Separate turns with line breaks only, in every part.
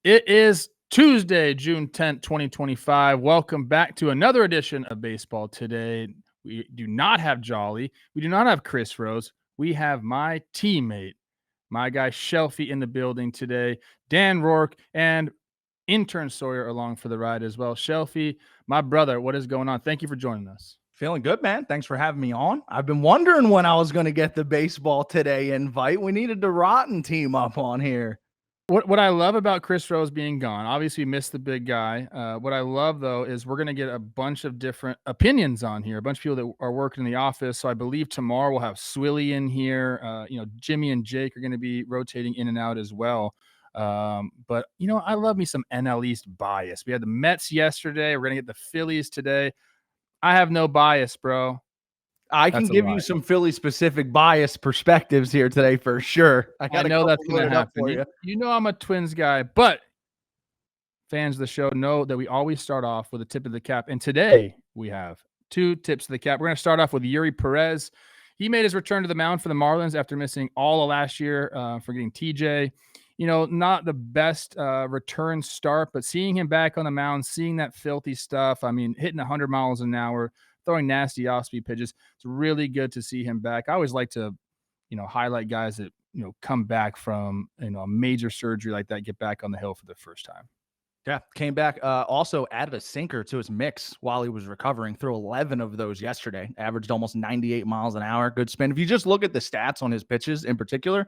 It is Tuesday, June 10th, 2025. Welcome back to another edition of Baseball Today. We do not have Jolly. We do not have Chris Rose. We have my teammate, my guy Shelfy in the building today, Dan Rourke, and intern Sawyer along for the ride as well. Shelfy, my brother, what is going on? Thank you for joining us.
Feeling good, man. Thanks for having me on. I've been wondering when I was going to get the Baseball Today invite. We needed the Rotten team up on here.
What I love about Chris Rose being gone, obviously we missed the big guy. What I love, though, is we're going to get a bunch of different opinions on here, a bunch of people that are working in the office. So I believe tomorrow we'll have Swilly in here. Jimmy and Jake are going to be rotating in and out as well. But I love me some NL East bias. We had the Mets yesterday. We're going to get the Phillies today. I have no bias, bro.
I can give you some Philly-specific bias perspectives here today for sure.
I know that's going to happen. You know I'm a Twins guy, but fans of the show know that we always start off with a tip of the cap. And today we have two tips of the cap. We're going to start off with Yuri Perez. He made his return to the mound for the Marlins after missing all of last year for getting TJ. Not the best return start, but seeing him back on the mound, seeing that filthy stuff, hitting 100 miles an hour, throwing nasty off-speed pitches. It's really good to see him back. I always like to, highlight guys that, come back from, a major surgery like that, get back on the hill for the first time.
Yeah, came back. Also added a sinker to his mix while he was recovering. Threw 11 of those yesterday. Averaged almost 98 miles an hour. Good spin. If you just look at the stats on his pitches in particular,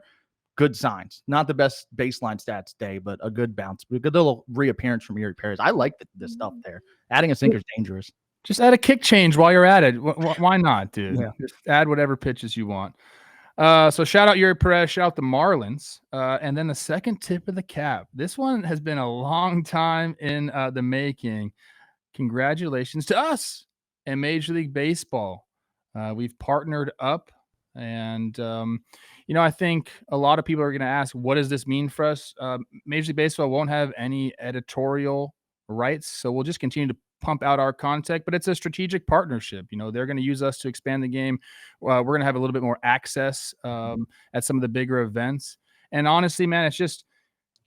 good signs. Not the best baseline stats day, but a good bounce. A good little reappearance from Yuri Perez. I like the stuff there. Adding a sinker is dangerous.
Just add a kick change while you're at it. Why not, dude? Yeah. Just add whatever pitches you want. So shout out Yuri Perez, shout out the Marlins. And then the second tip of the cap. This one has been a long time in the making. Congratulations to us and Major League Baseball. We've partnered up. And, I think a lot of people are going to ask, what does this mean for us? Major League Baseball won't have any editorial rights. So we'll just continue to pump out our content, but it's a strategic partnership. They're going to use us to expand the game. We're going to have a little bit more access at some of the bigger events. And honestly, man, it's just,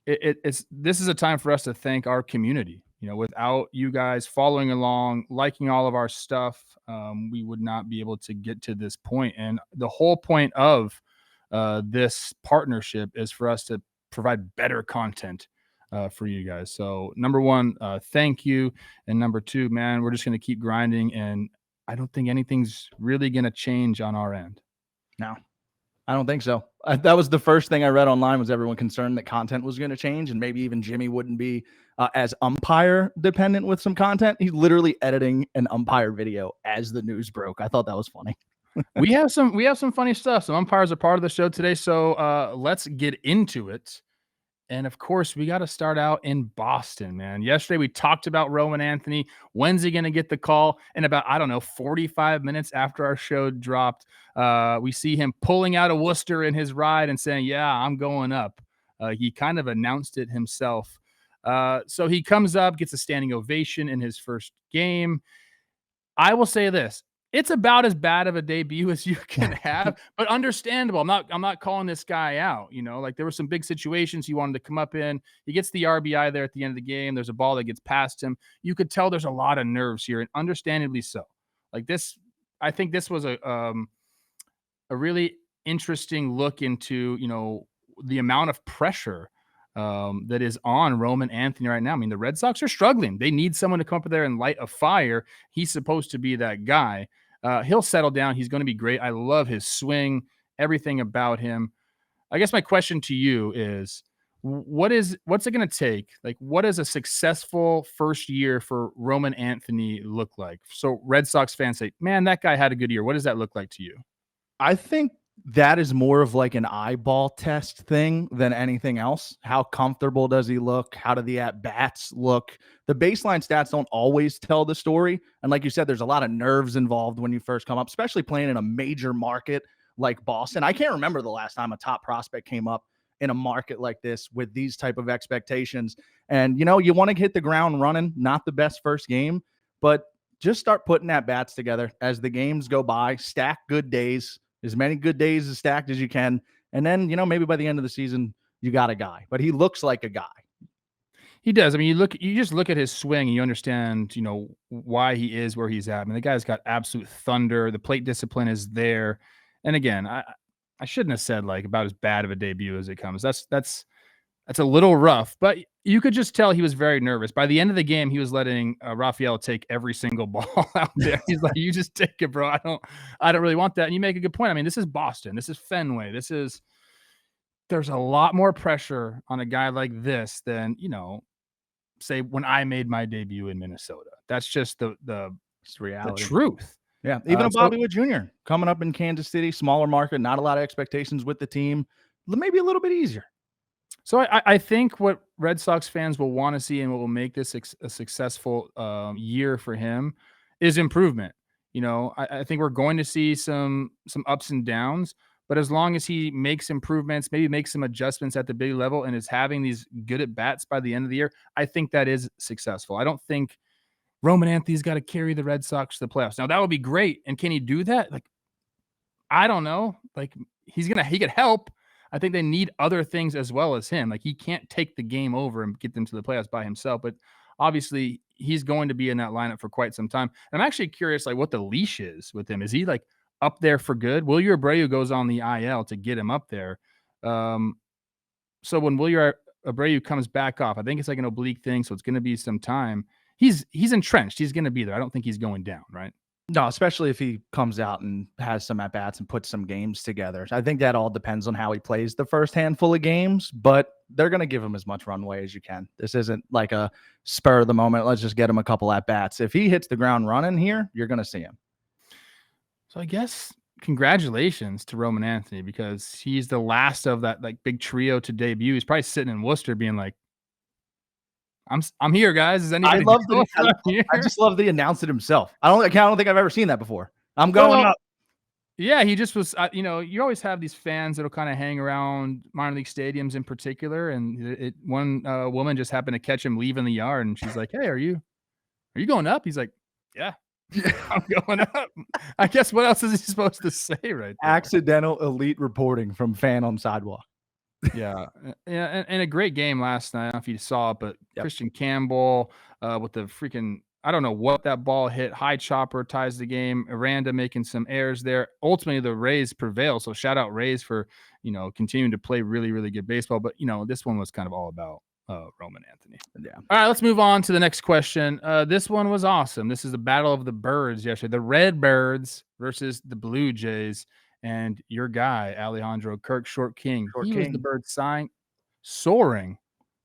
this is a time for us to thank our community. Without you guys following along, liking all of our stuff, we would not be able to get to this point. And the whole point of this partnership is for us to provide better content for you guys. So number one, thank you. And number two, man, we're just going to keep grinding. And I don't think anything's really going to change on our end.
No, I don't think so. That was the first thing I read online, was everyone concerned that content was going to change. And maybe even Jimmy wouldn't be as umpire dependent with some content. He's literally editing an umpire video as the news broke. I thought that was funny.
we have some funny stuff. Some umpires are part of the show today. So let's get into it. And of course, we got to start out in Boston, man. Yesterday, we talked about Roman Anthony. When's he going to get the call? And about, 45 minutes after our show dropped, we see him pulling out a Worcester in his ride and saying, yeah, I'm going up. He kind of announced it himself. So he comes up, gets a standing ovation in his first game. I will say this. It's about as bad of a debut as you can have, but understandable. I'm not calling this guy out. There were some big situations he wanted to come up in. He gets the RBI there at the end of the game. There's a ball that gets past him. You could tell there's a lot of nerves here, and understandably so. I think this was a really interesting look into, the amount of pressure that is on Roman Anthony right now. The Red Sox are struggling. They need someone to come up there and light a fire. He's supposed to be that guy. He'll settle down. He's going to be great. I love his swing, everything about him. I guess my question to you is, what's it going to take? What does a successful first year for Roman Anthony look like? So Red Sox fans say, man, that guy had a good year. What does that look like to you?
I think that is more of like an eyeball test thing than anything else. How comfortable does he look? How do the at-bats look? The baseline stats don't always tell the story. And like you said, there's a lot of nerves involved when you first come up, especially playing in a major market like Boston. I can't remember the last time a top prospect came up in a market like this with these type of expectations. And, you want to hit the ground running, not the best first game, but just start putting at-bats together as the games go by, stack good days, as many good days as stacked as you can. And then, maybe by the end of the season, you got a guy. But he looks like a guy.
He does. I mean, you just look at his swing and you understand, why he is where he's at. I mean, the guy's got absolute thunder. The plate discipline is there. And again, I shouldn't have said like about as bad of a debut as it comes. That's a little rough, but you could just tell he was very nervous. By the end of the game, he was letting Rafael take every single ball out there. He's like, "You just take it, bro. I don't really want that." And you make a good point. I mean, this is Boston. This is Fenway. There's a lot more pressure on a guy like this than say when I made my debut in Minnesota. That's just the
reality.
truth.
Yeah, even a Bobby Witt Jr. coming up in Kansas City, smaller market, not a lot of expectations with the team, maybe a little bit easier.
So I think what Red Sox fans will want to see and what will make this a successful year for him is improvement. I think we're going to see some ups and downs, but as long as he makes improvements, maybe makes some adjustments at the big level and is having these good at bats by the end of the year, I think that is successful. I don't think Roman Anthony's got to carry the Red Sox to the playoffs. Now that would be great. And can he do that? Like, I don't know. Like he could help. I think they need other things as well as him. Like he can't take the game over and get them to the playoffs by himself, but obviously he's going to be in that lineup for quite some time. And I'm actually curious, like what the leash is with him. Is he like up there for good? Wilyer Abreu goes on the IL to get him up there. So when Wilyer Abreu comes back off, I think it's like an oblique thing, so it's going to be some time. He's entrenched. He's going to be there. I don't think he's going down, right?
No, especially if he comes out and has some at-bats and puts some games together. I think that all depends on how he plays the first handful of games, but they're going to give him as much runway as you can. This isn't like a spur of the moment. Let's just get him a couple at-bats. If he hits the ground running here, you're going to see him.
So I guess congratulations to Roman Anthony because he's the last of that like big trio to debut. He's probably sitting in Worcester being like, I'm here, guys. Is anybody?
I just love the announced it himself. I don't think I've ever seen that before. I'm going up.
Yeah, he just was. You always have these fans that'll kind of hang around minor league stadiums in particular, and one woman just happened to catch him leaving the yard, and she's like, "Hey, are you going up?" He's like, "Yeah, I'm going up." I guess what else is he supposed to say right there?
Accidental elite reporting from fan on sidewalk.
Yeah, and a great game last night. I don't know if you saw it, but yep. Christian Campbell with the freaking, I don't know what that ball hit. High chopper ties the game. Aranda making some errors there. Ultimately, the Rays prevail. So shout out Rays for continuing to play really, really good baseball. But this one was kind of all about Roman Anthony.
Yeah.
All right, let's move on to the next question. This one was awesome. This is the battle of the birds yesterday. The Red Birds versus the Blue Jays. And your guy, Alejandro Kirk, Short King, was the bird sign soaring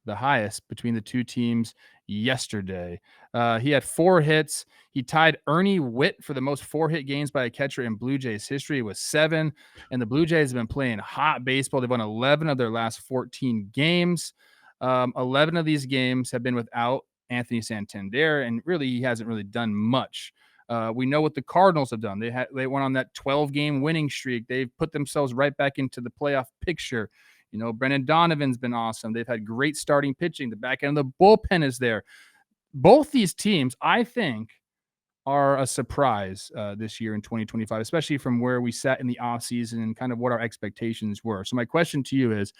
the highest between the two teams yesterday. He had 4 hits. He tied Ernie Witt for the most 4-hit games by a catcher in Blue Jays history. It was 7. And the Blue Jays have been playing hot baseball. They've won 11 of their last 14 games. 11 of these games have been without Anthony Santander, and really he hasn't really done much. We know what the Cardinals have done. They went on that 12-game winning streak. They've put themselves right back into the playoff picture. Brendan Donovan's been awesome. They've had great starting pitching. The back end of the bullpen is there. Both these teams, I think, are a surprise this year in 2025, especially from where we sat in the offseason and kind of what our expectations were. So my question to you is,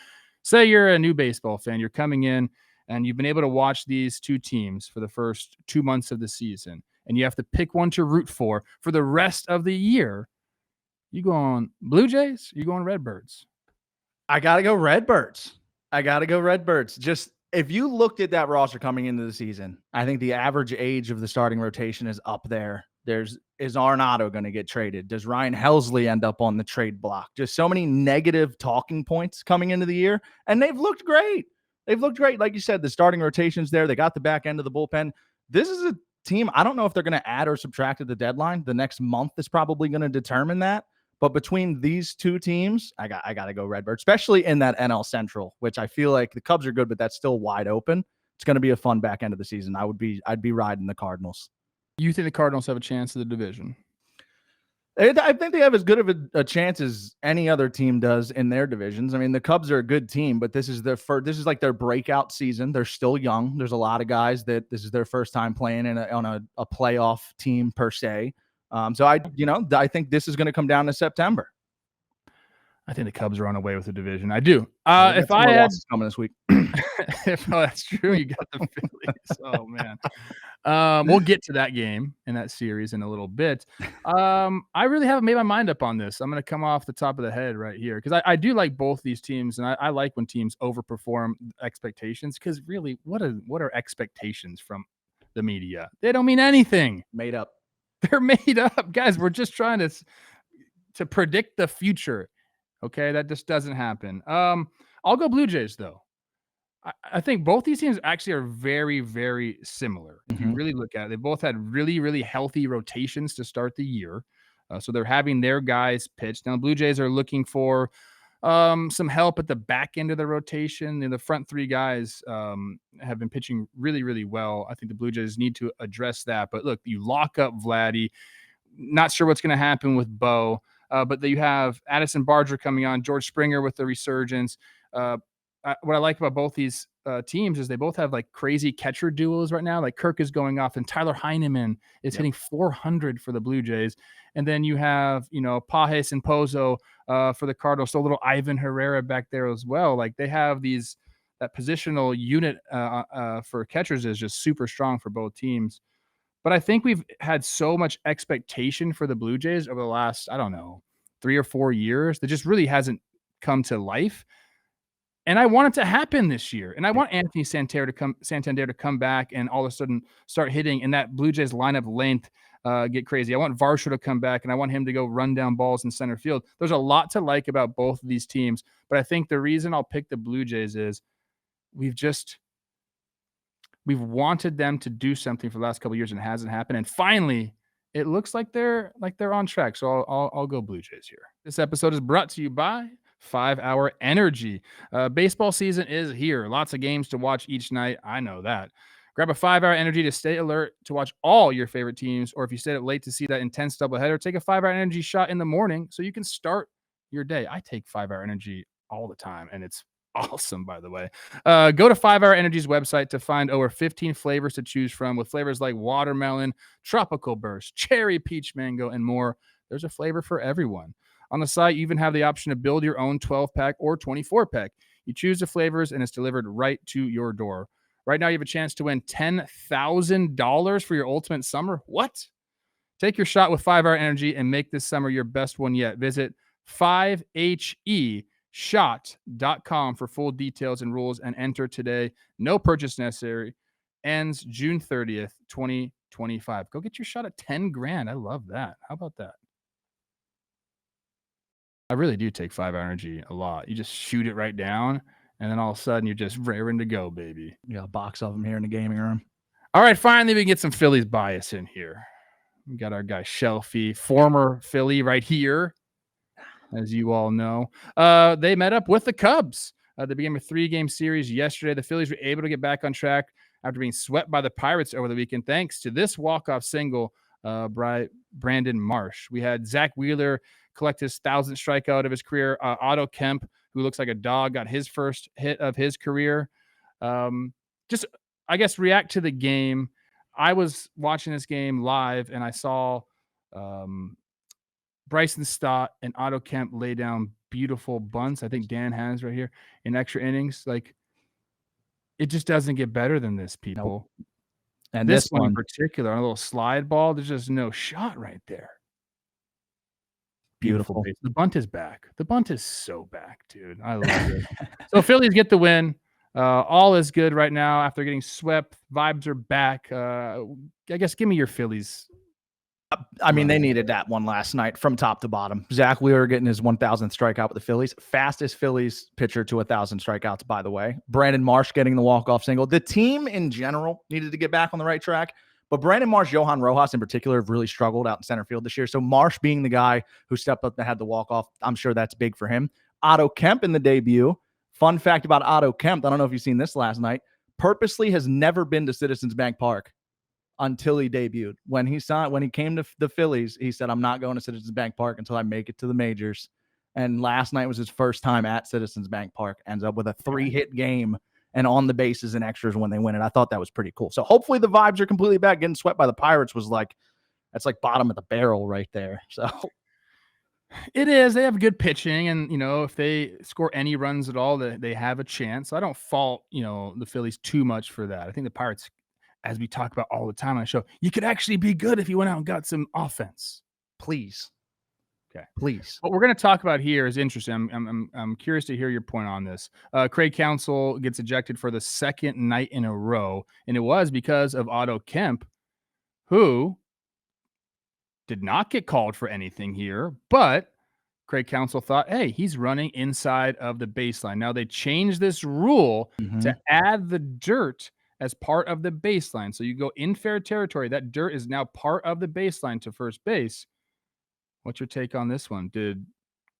say you're a new baseball fan, you're coming in, and you've been able to watch these two teams for the first 2 months of the season, and you have to pick one to root for the rest of the year. You going Blue Jays? You going Redbirds?
I got to go Redbirds. Just if you looked at that roster coming into the season, I think the average age of the starting rotation is up there. Is Arenado going to get traded? Does Ryan Helsley end up on the trade block? Just so many negative talking points coming into the year, and they've looked great. Like you said, the starting rotation's there. They got the back end of the bullpen. This is a team, I don't know if they're going to add or subtract at the deadline. The next month is probably going to determine that. But between these two teams, I got to go Redbird, especially in that NL Central, which I feel like the Cubs are good, but that's still wide open. It's going to be a fun back end of the season. I'd be riding the Cardinals.
You think the Cardinals have a chance in the division?
I think they have as good of a chance as any other team does in their divisions. I mean, the Cubs are a good team, but this is like their breakout season. They're still young. There's a lot of guys that this is their first time playing on a playoff team per se. So I think this is going to come down to September.
I think the Cubs are on away with the division. I do.
If I had losses coming this week,
if that's true, you got the Phillies. Oh man. We'll get to that game in that series in a little bit. I really haven't made my mind up on this. I'm going to come off the top of the head right here because I do like both these teams, and I like when teams overperform expectations because really, what are expectations from the media? They don't mean anything.
Made up.
They're made up, guys. We're just trying to predict the future. Okay, that just doesn't happen. I'll go Blue Jays though. I think both these teams actually are very, very similar. If you really look at it, they both had really, really healthy rotations to start the year. So they're having their guys pitch. Now, the Blue Jays are looking for some help at the back end of the rotation. And the front three guys have been pitching really, really well. I think the Blue Jays need to address that. But look, you lock up Vladdy. Not sure what's going to happen with Bo. But you have Addison Barger coming on, George Springer with the resurgence. What I like about both these teams is they both have like crazy catcher duos right now. Like Kirk is going off, and Tyler Heineman is hitting 400 for the Blue Jays. And then you have, Pajes and Pozo for the Cardinals. So a little Ivan Herrera back there as well. Like they have that positional unit for catchers is just super strong for both teams. But I think we've had so much expectation for the Blue Jays over the last, 3 or 4 years that just really hasn't come to life. And I want it to happen this year. And I want Anthony Santander to come back and all of a sudden start hitting, and that Blue Jays lineup length get crazy. I want Varsho to come back, and I want him to go run down balls in center field. There's a lot to like about both of these teams, but I think the reason I'll pick the Blue Jays is we've wanted them to do something for the last couple of years and it hasn't happened. And finally, it looks like they're on track. So I'll go Blue Jays here. This episode is brought to you by 5 Hour Energy. Baseball season is here. Lots of games to watch each night. I know that. Grab a 5 Hour Energy to stay alert to watch all your favorite teams, or if you stayed up late to see that intense doubleheader, take a 5 Hour Energy shot in the morning so you can start your day. I take 5 Hour Energy all the time, and it's awesome, by the way. Go to 5 Hour Energy's website to find over 15 flavors to choose from, with flavors like watermelon, tropical burst, cherry, peach, mango, and more. There's a flavor for everyone. On the site, you even have the option to build your own 12-pack or 24-pack. You choose the flavors, and it's delivered right to your door. Right now, you have a chance to win $10,000 for your ultimate summer. What? Take your shot with 5 Hour Energy and make this summer your best one yet. Visit 5HEshot.com for full details and rules, and enter today. No purchase necessary. Ends June 30th, 2025. Go get your shot at $10,000. I love that. How about that? I really do take 5 Hour Energy a lot. You just shoot it right down, and then all of a sudden you're just raring to go, baby.
You got a box of them here in the gaming room.
All right, finally we can get some Phillies bias in here. We got our guy Shelfy, former Philly right here, as you all know. They met up with the Cubs. They began a 3-game series yesterday. The Phillies were able to get back on track after being swept by the Pirates over the weekend, thanks to this walk-off single by Brandon Marsh. We had Zach Wheeler collect his 1,000th strikeout of his career. Otto Kemp, who looks like a dog, got his first hit of his career. Just, I guess, react to the game. I was watching this game live, and I saw Bryson Stott and Otto Kemp lay down beautiful bunts. I think Dan has right here in extra innings. Like, it just doesn't get better than this, people.
Nope. And
this one in particular, on a little slide ball, there's just no shot right there. Beautiful. The bunt is back. The bunt is so back, dude. I love it. So Phillies get the win. All is good right now after getting swept. Vibes are back. I guess give me your Phillies.
I mean, they needed that one last night from top to bottom. Zach Wheeler getting his 1,000th strikeout with the Phillies. Fastest Phillies pitcher to 1,000 strikeouts, by the way. Brandon Marsh getting the walk-off single. The team in general needed to get back on the right track. But Brandon Marsh, Johan Rojas in particular, have really struggled out in center field this year. So Marsh being the guy who stepped up and had the walk-off, I'm sure that's big for him. Otto Kemp in the debut. Fun fact about Otto Kemp, I don't know if you've seen this last night, purposely has never been to Citizens Bank Park until he debuted. When he came to the Phillies, he said, I'm not going to Citizens Bank Park until I make it to the majors. And last night was his first time at Citizens Bank Park. Ends up with a 3-hit game and on the bases and extras when they win it. I thought that was pretty cool. So hopefully the vibes are completely back. Getting swept by the Pirates was like, that's like bottom of the barrel right there. So
It is. They have good pitching, and if they score any runs at all, they have a chance. So I don't fault the Phillies too much for that. I think the Pirates, as we talk about all the time on the show, you could actually be good if you went out and got some offense.
Please.
Okay.
Please.
What we're going to talk about here is interesting. I'm curious to hear your point on this. Craig Counsell gets ejected for the second night in a row, and it was because of Otto Kemp, who did not get called for anything here, but Craig Counsell thought, hey, he's running inside of the baseline. Now they changed this rule to add the dirt as part of the baseline. So you go in fair territory. That dirt is now part of the baseline to first base. What's your take on this one? Did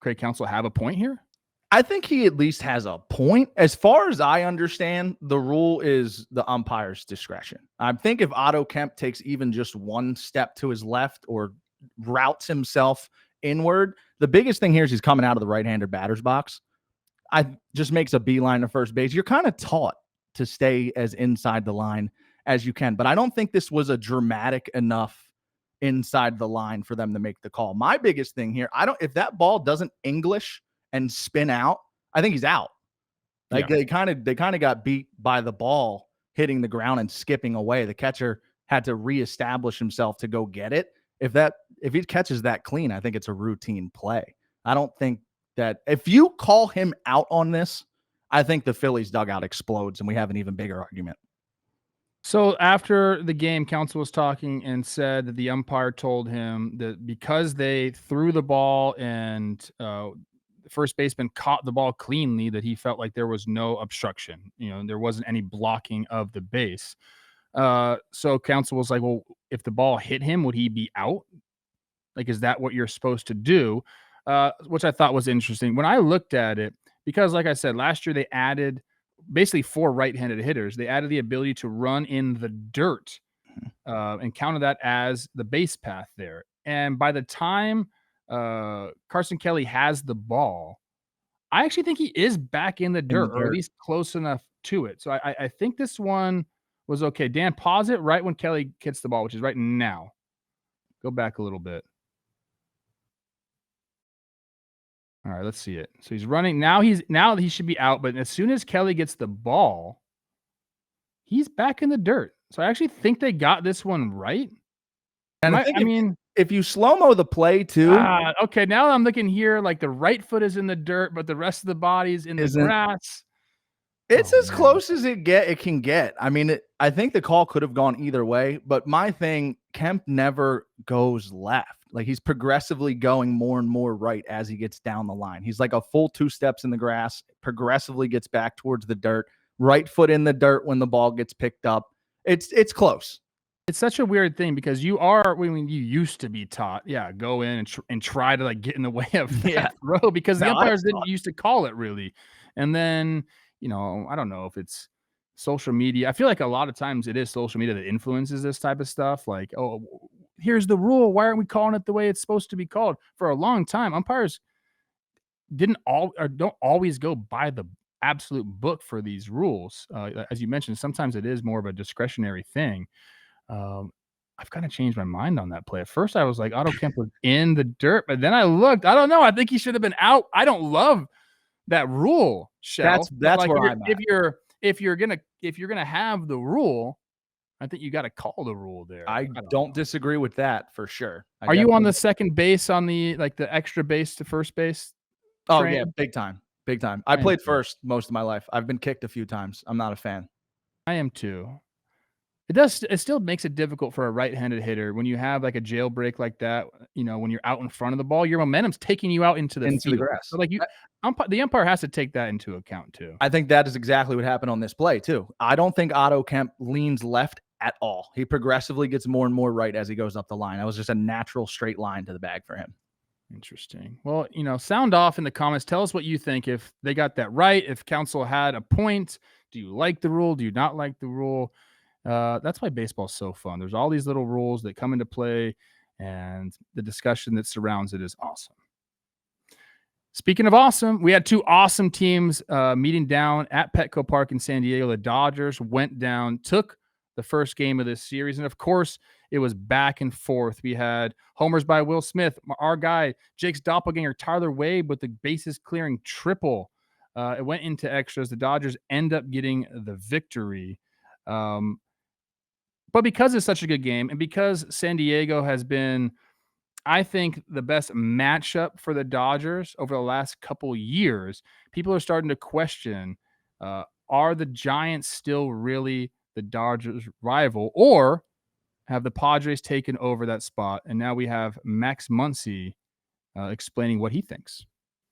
Craig Counsell have a point here?
I think he at least has a point. As far as I understand, the rule is the umpire's discretion. I think if Otto Kemp takes even just one step to his left or routes himself inward, the biggest thing here is he's coming out of the right-hander batter's box. Just makes a beeline to first base. You're kind of taught to stay as inside the line as you can, but I don't think this was a dramatic enough inside the line for them to make the call. My biggest thing here, if that ball doesn't English and spin out, I think he's out. Like they kind of got beat by the ball hitting the ground and skipping away. The catcher had to reestablish himself to go get it. If he catches that clean, I think it's a routine play. I don't think that if you call him out on this, I think the Phillies dugout explodes and we have an even bigger argument.
So after the game, Counsell was talking and said that the umpire told him that because they threw the ball and the first baseman caught the ball cleanly, that he felt like there was no obstruction. There wasn't any blocking of the base. So Counsell was like, well, if the ball hit him, would he be out? Like, is that what you're supposed to do? Which I thought was interesting. When I looked at it, because like I said, last year they added basically 4 right-handed hitters. They added the ability to run in the dirt and counted that as the base path there. And by the time Carson Kelly has the ball, I actually think he is back in the dirt, or at least close enough to it. So I think this one was okay. Dan, pause it right when Kelly gets the ball, which is right now. Go back a little bit. All right, let's see it. So he's running. Now he should be out, but as soon as Kelly gets the ball, he's back in the dirt. So I actually think they got this one right.
And I mean, if you slow-mo the play too.
Okay, now I'm looking here, like the right foot is in the dirt, but the rest of the body's in the grass.
It's as close as it can get. I mean, I think the call could have gone either way, but my thing, Kemp never goes left. Like he's progressively going more and more right as he gets down the line. He's like a full 2 steps in the grass, progressively gets back towards the dirt, right foot in the dirt when the ball gets picked up. It's close.
It's such a weird thing because you used to be taught, go in and try to like get in the way of that throw because the umpires didn't used to call it really. And then, I don't know if it's social media. I feel like a lot of times it is social media that influences this type of stuff. Like, oh, here's the rule. Why aren't we calling it the way it's supposed to be called? For a long time, umpires don't always go by the absolute book for these rules. As you mentioned, sometimes it is more of a discretionary thing. I've kind of changed my mind on that play. At first, I was like, Otto Kemp was in the dirt, but then I looked. I don't know. I think he should have been out. I don't love that rule, Shell.
That's like where I'm at.
If you're gonna have the rule, I think you got to call the rule there.
I don't disagree with that for sure.
Are you on the second base on the extra base to first base?
Oh yeah, big time. I played first most of my life. I've been kicked a few times. I'm not a fan.
I am too. It still makes it difficult for a right-handed hitter when you have like a jailbreak like that. When you're out in front of the ball, your momentum's taking you out into the
grass.
So the umpire has to take that into account too.
I think that is exactly what happened on this play too. I don't think Otto Kemp leans left at all. He progressively gets more and more right as he goes up the line. That was just a natural straight line to the bag for him.
Interesting. Well, sound off in the comments. Tell us what you think. If they got that right, if Counsell had a point, do you like the rule? Do you not like the rule? That's why baseball's so fun. There's all these little rules that come into play, and the discussion that surrounds it is awesome. Speaking of awesome, we had 2 awesome teams meeting down at Petco Park in San Diego. The Dodgers went down, took the first game of this series. And of course, it was back and forth. We had homers by Will Smith, our guy, Jake's doppelganger, Tyler Wade, with the bases clearing triple. It went into extras. The Dodgers end up getting the victory. But because it's such a good game, and because San Diego has been, I think, the best matchup for the Dodgers over the last couple years, people are starting to question, are the Giants still really the Dodgers' rival, or have the Padres taken over that spot? And now we have Max Muncy explaining what he thinks.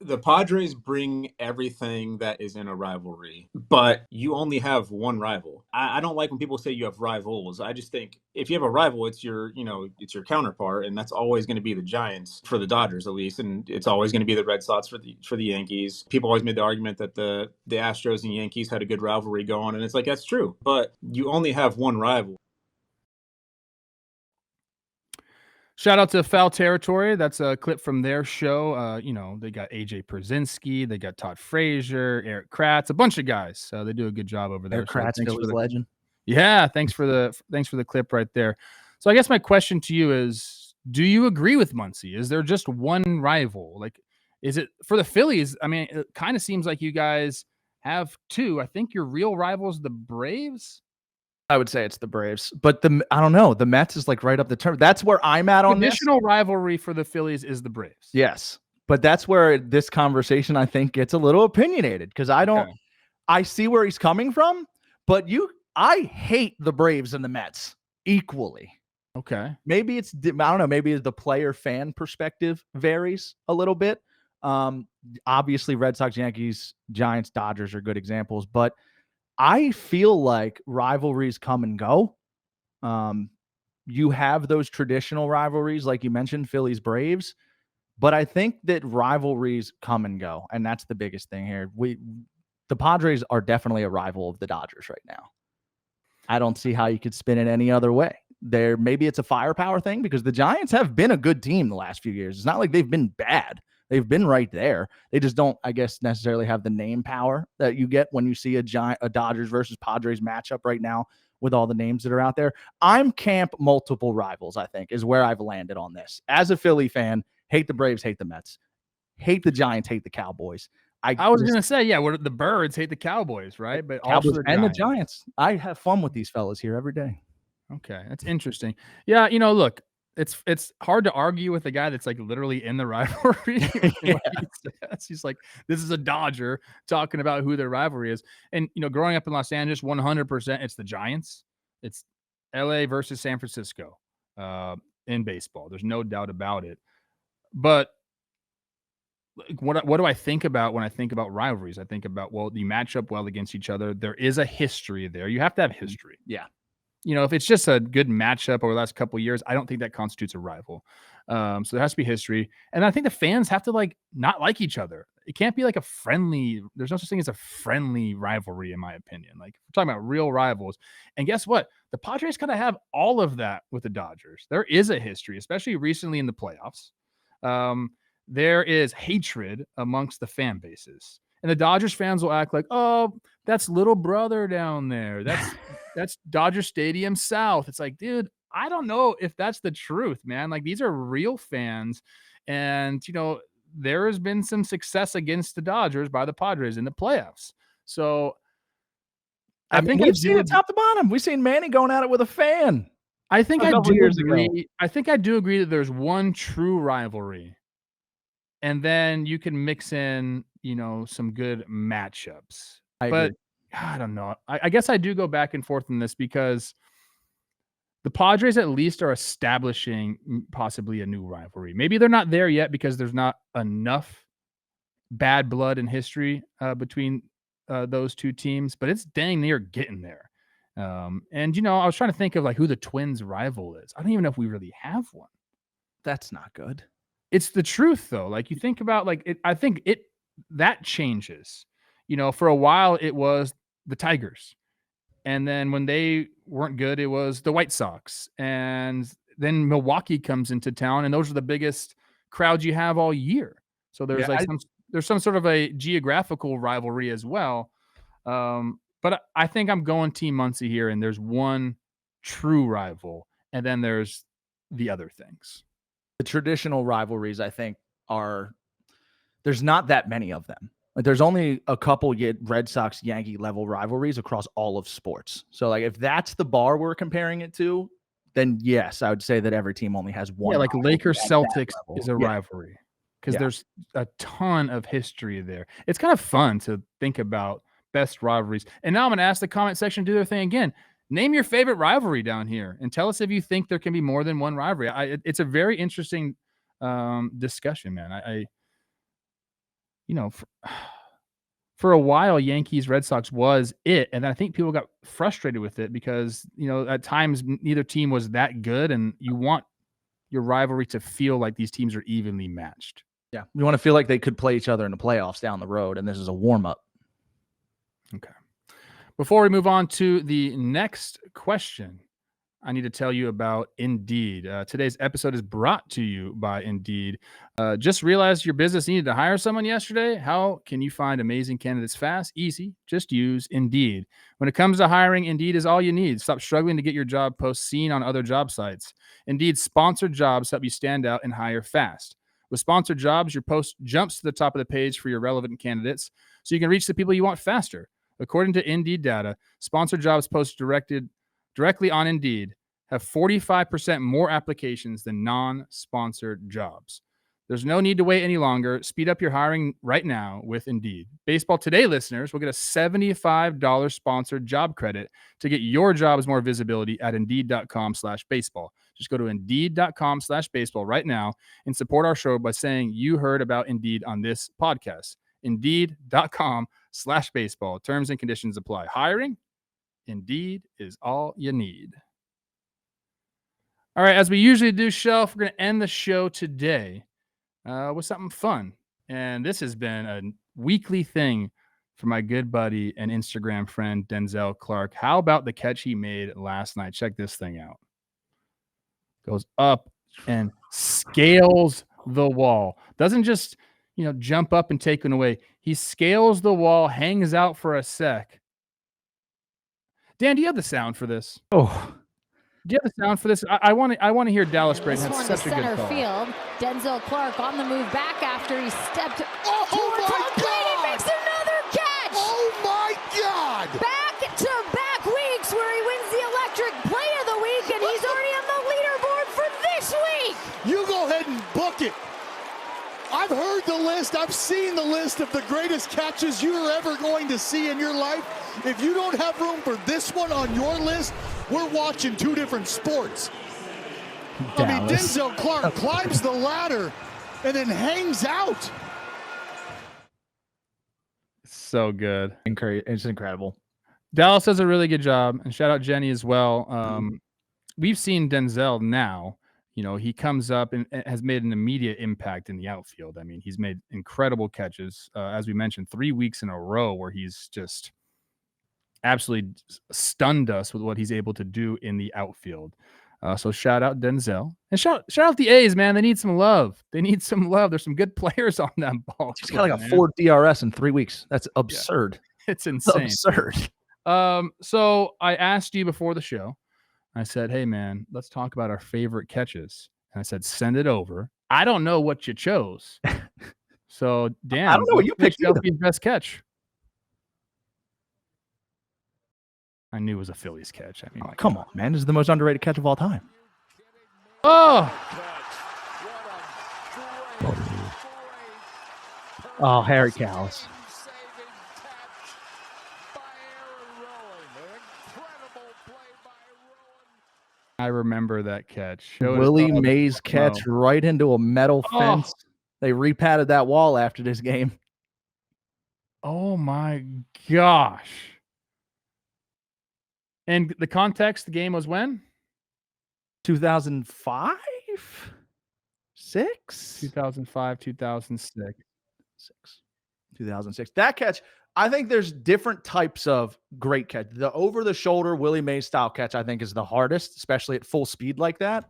The Padres bring everything that is in a rivalry, but you only have one rival. I don't like when people say you have rivals. I just think if you have a rival, it's your, it's your counterpart, and that's always going to be the Giants for the Dodgers, at least, and it's always going to be the Red Sox for the Yankees. People always made the argument that the Astros and Yankees had a good rivalry going, and it's like, that's true, but you only have one rival.
Shout out to Foul Territory. That's a clip from their show. They got AJ Przinsky, they got Todd Frazier, Eric Kratz, a bunch of guys. They do a good job over there.
Eric Kratz, Phillies legend.
Yeah, thanks for the clip right there. So I guess my question to you is, do you agree with Muncy? Is there just one rival? Like, is it for the Phillies? I mean, it kind of seems like you guys have two. I think your real rivals, the Braves.
I would say it's the Braves, but I don't know. The Mets is like right up the turn. That's where I'm at on this.
Traditional rivalry for the Phillies is the Braves.
Yes, but that's where this conversation, I think, gets a little opinionated, because I see where he's coming from, but I hate the Braves and the Mets equally.
Okay.
Maybe I don't know. Maybe the player fan perspective varies a little bit. Obviously Red Sox, Yankees, Giants, Dodgers are good examples, but I feel like rivalries come and go. You have those traditional rivalries, like you mentioned, Phillies, Braves, but I think that rivalries come and go, and that's the biggest thing here. The Padres are definitely a rival of the Dodgers right now. I don't see how you could spin it any other way. Maybe it's a firepower thing, because the Giants have been a good team the last few years. It's not like they've been bad. They've been right there. They just don't, I guess, necessarily have the name power that you get when you see a Dodgers versus Padres matchup right now with all the names that are out there. I'm camp multiple rivals, I think, is where I've landed on this. As a Philly fan, hate the Braves, hate the Mets, hate the Giants, hate the Cowboys.
I was going to say, the Birds hate the Cowboys, right? But
Cowboys
also
the Giants. I have fun with these fellas here every day.
Okay, that's interesting. Yeah, look, it's hard to argue with a guy that's like literally in the rivalry. He's like, this is a Dodger talking about who their rivalry is. And growing up in Los Angeles, 100% it's the Giants. It's LA versus San Francisco in baseball. There's no doubt about it. But what do I think about when I think about rivalries? I think about, well, you match up well against each other. There is a history there. You have to have history.
Yeah.
If it's just a good matchup over the last couple of years, I don't think that constitutes a rival. So there has to be history. And I think the fans have to not like each other. It can't be like a friendly, there's no such thing as a friendly rivalry, in my opinion. Like, we're talking about real rivals. And guess what? The Padres kind of have all of that with the Dodgers. There is a history, especially recently in the playoffs. There is hatred amongst the fan bases. And the Dodgers fans will act like, oh, that's little brother down there. That's Dodger Stadium South. It's like, dude, I don't know if that's the truth, man. Like, these are real fans. And, there has been some success against the Dodgers by the Padres in the playoffs. So
I think we've seen it top to bottom. We've seen Manny going at it with a fan.
I think I do agree. I think I do agree that there's one true rivalry. And then you can mix in, some good matchups.
I agree.
I don't know. I guess I do go back and forth in this, because the Padres at least are establishing possibly a new rivalry. Maybe they're not there yet because there's not enough bad blood and history between those two teams, but it's dang near getting there. And, I was trying to think of who the Twins' rival is. I don't even know if we really have one.
That's not good.
It's the truth, though. You think about I think that changes. For a while it was the Tigers, and then when they weren't good, it was the White Sox, and then Milwaukee comes into town, and those are the biggest crowds you have all year. So there's there's some sort of a geographical rivalry as well. But I think I'm going Team Muncy here, and there's one true rival, and then there's the other things.
The traditional rivalries, I think, there's not that many of them. Like, there's only a couple Red Sox Yankee level rivalries across all of sports. So like, if that's the bar we're comparing it to, then yes, I would say that every team only has one.
Yeah, like Lakers Celtics is a
Yeah.
rivalry because there's a ton of history there. It's kind of fun to think about best rivalries. And now I'm going to ask the comment section to do their thing again. Name your favorite rivalry down here and tell us if you think there can be more than one rivalry. It's a very interesting discussion, man. For a while, Yankees Red Sox was it, and I think people got frustrated with it because at times neither team was that good, and you want your rivalry to feel like these teams are evenly matched.
Yeah, you want to feel like they could play each other in the playoffs down the road, and this is a warm up.
Okay. Before we move on to the next question, I need to tell you about Indeed. Today's episode is brought to you by Indeed. Just realized your business needed to hire someone yesterday? How can you find amazing candidates fast? Easy. Just use Indeed. When it comes to hiring, Indeed is all you need. Stop struggling to get your job posts seen on other job sites. Indeed's sponsored jobs help you stand out and hire fast. With sponsored jobs, your post jumps to the top of the page for your relevant candidates so you can reach the people you want faster. According to Indeed data, sponsored jobs posted directly on Indeed have 45% more applications than non-sponsored jobs. There's no need to wait any longer. Speed up your hiring right now with Indeed. Baseball Today listeners will get a $75 sponsored job credit to get your jobs more visibility at Indeed.com/baseball. Just go to Indeed.com/baseball right now and support our show by saying you heard about Indeed on this podcast. Indeed.com/baseball. Terms and conditions apply. Hiring? Indeed is all you need. All right, as we usually do, Shelf, we're going to end the show today with something fun. And this has been a weekly thing for my good buddy and Instagram friend, Denzel Clark. How about the catch he made last night? Check this thing out. Goes up and scales the wall. Doesn't just, jump up and take it away. He scales the wall, hangs out for a sec. Dan, do you have the sound for this?
Oh,
do you have the sound for this? I want to hear Dallas Braden.
This one to center field. Denzel Clark on the move back after he stepped towards home plate and makes another catch.
Oh my God!
Back-to-back weeks where he wins the electric play of the week, and he's already on the leaderboard for this week.
You go ahead and book it. I've heard the list. I've seen the list of the greatest catches you're ever going to see in your life. If you don't have room for this one on your list, we're watching two different sports. Dallas. I mean, Denzel Clark climbs the ladder and then hangs out.
So good.
It's incredible.
Dallas does a really good job. And shout out Jenny as well. We've seen Denzel now. He comes up and has made an immediate impact in the outfield. I mean, he's made incredible catches. As we mentioned, 3 weeks in a row where he's just absolutely stunned us with what he's able to do in the outfield. So shout out Denzel. And shout out the A's, man. They need some love. There's some good players on that ball.
He's got like a 4 DRS in 3 weeks. That's absurd.
Yeah. It's insane.
Absurd.
So I asked you before the show, I said, hey, man, let's talk about our favorite catches. And I said, send it over. I don't know what you chose. So, Dan,
I don't know what you picked.
SHELFY's best catch. I knew it was a Phillies catch. I mean,
come on, man. This is the most underrated catch of all time.
Oh,
Harry Callis.
I remember that catch.
Willie Mays catch right into a metal fence. They repadded that wall after this game.
Oh my gosh. And the context, the game was when?
2005? 6?
2005, 2006.
2006. That catch, I think there's different types of great catch. The over-the-shoulder Willie Mays style catch, I think, is the hardest, especially at full speed like that.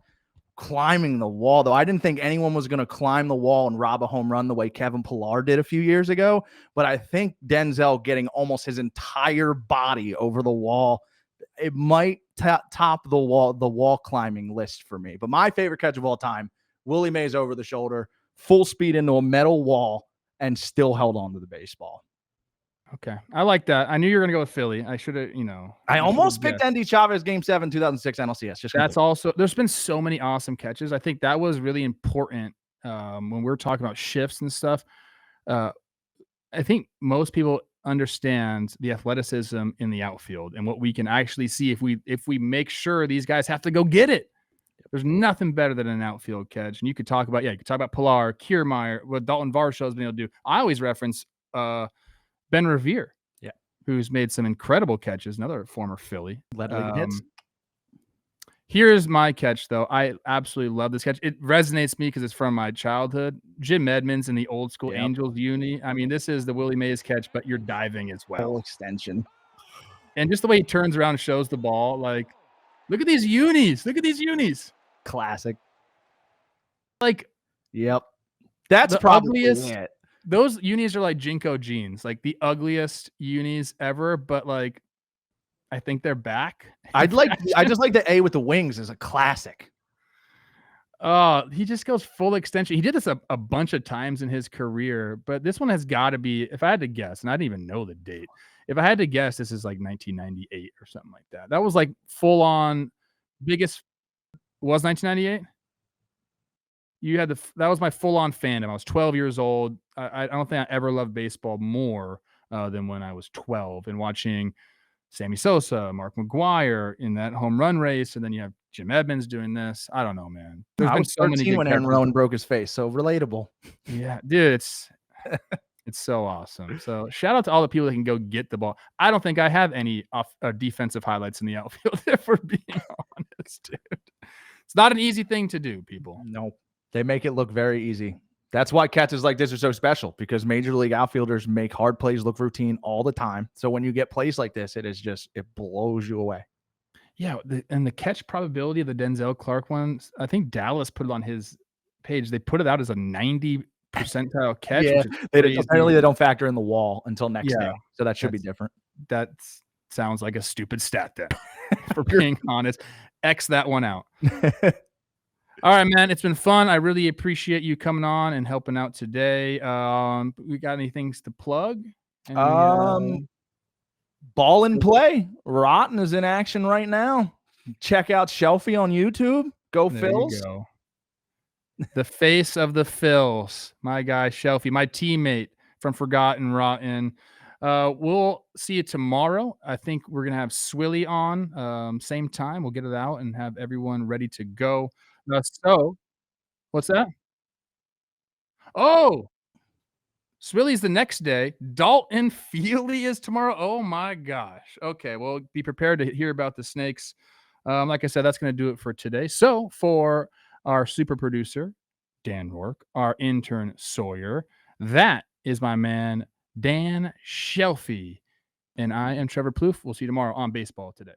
Climbing the wall, though, I didn't think anyone was going to climb the wall and rob a home run the way Kevin Pillar did a few years ago. But I think Denzel getting almost his entire body over the wall it might top the wall climbing list for me. But my favorite catch of all time, Willie Mays over the shoulder, full speed into a metal wall, and still held on to the baseball.
Okay. I like that. I knew you were going to go with Philly. I should have,
I almost picked Andy Chavez Game 7, 2006 NLCS.
That's also, there's been so many awesome catches. I think that was really important when we're talking about shifts and stuff. I think most people understand the athleticism in the outfield and what we can actually see if we make sure these guys have to go get it. There's nothing better than an outfield catch. And you could talk about, Pilar, Kiermaier, what Dalton Varsho has been able to do. I always reference Ben Revere, who's made some incredible catches, another former Philly.
Hits.
Here's my catch, though. I absolutely love this catch. It resonates me because it's from my childhood. Jim Edmonds in the old school Angels uni. I mean, this is the Willie Mays catch, but you're diving as well.
Full extension.
And just the way he turns around and shows the ball, like, look at these unis. Look at these unis.
Classic.
Like,
yep. That's
the
probably
ugliest.
it.
Those unis are like Jinko jeans, like the ugliest unis ever, but like I think they're back.
I just like the A with the wings as a classic.
He just goes full extension. He did this a bunch of times in his career, but this one has got to be, if I had to guess, and I didn't even know the date. If I had to guess, this is like 1998 or something like that. That was like full on biggest. Was 1998? You had that was my full on fandom. I was 12 years old. I don't think I ever loved baseball more than when I was 12 and watching Sammy Sosa, Mark McGwire in that home run race, and then you have Jim Edmonds doing this. I don't know, man.
There's been so many when Aaron Rowan broke his face, so relatable.
Yeah, dude, it's so awesome. So shout out to all the people that can go get the ball. I don't think I have any defensive highlights in the outfield, if we're being honest, dude. It's not an easy thing to do, people.
No, they make it look very easy. That's why catches like this are so special, because major league outfielders make hard plays look routine all the time. So when you get plays like this, it blows you away.
Yeah, and the catch probability of the Denzel Clark ones, I think Dallas put it on his page. They put it out as a 90 percentile catch.
Yeah, apparently they don't factor in the wall until next day, so that should be different.
That sounds like a stupid stat then, for being honest. X that one out. All right, man. It's been fun. I really appreciate you coming on and helping out today. We got any things to plug?
Ball and play. Rotten is in action right now. Check out Shelfy on YouTube. Go Phils.
Go. The face of the Phils. My guy, Shelfy, my teammate from Forgotten Rotten. We'll see you tomorrow. I think we're going to have Swilly on same time. We'll get it out and have everyone ready to go. So, what's that? Oh, Swilly's the next day. Dalton Feely is tomorrow. Oh, my gosh. Okay, well, be prepared to hear about the Snakes. Like I said, that's going to do it for today. So, for our super producer, Dan Rourke, our intern, Sawyer, that is my man, Dan Shelfy. And I am Trevor Plouffe. We'll see you tomorrow on Baseball Today.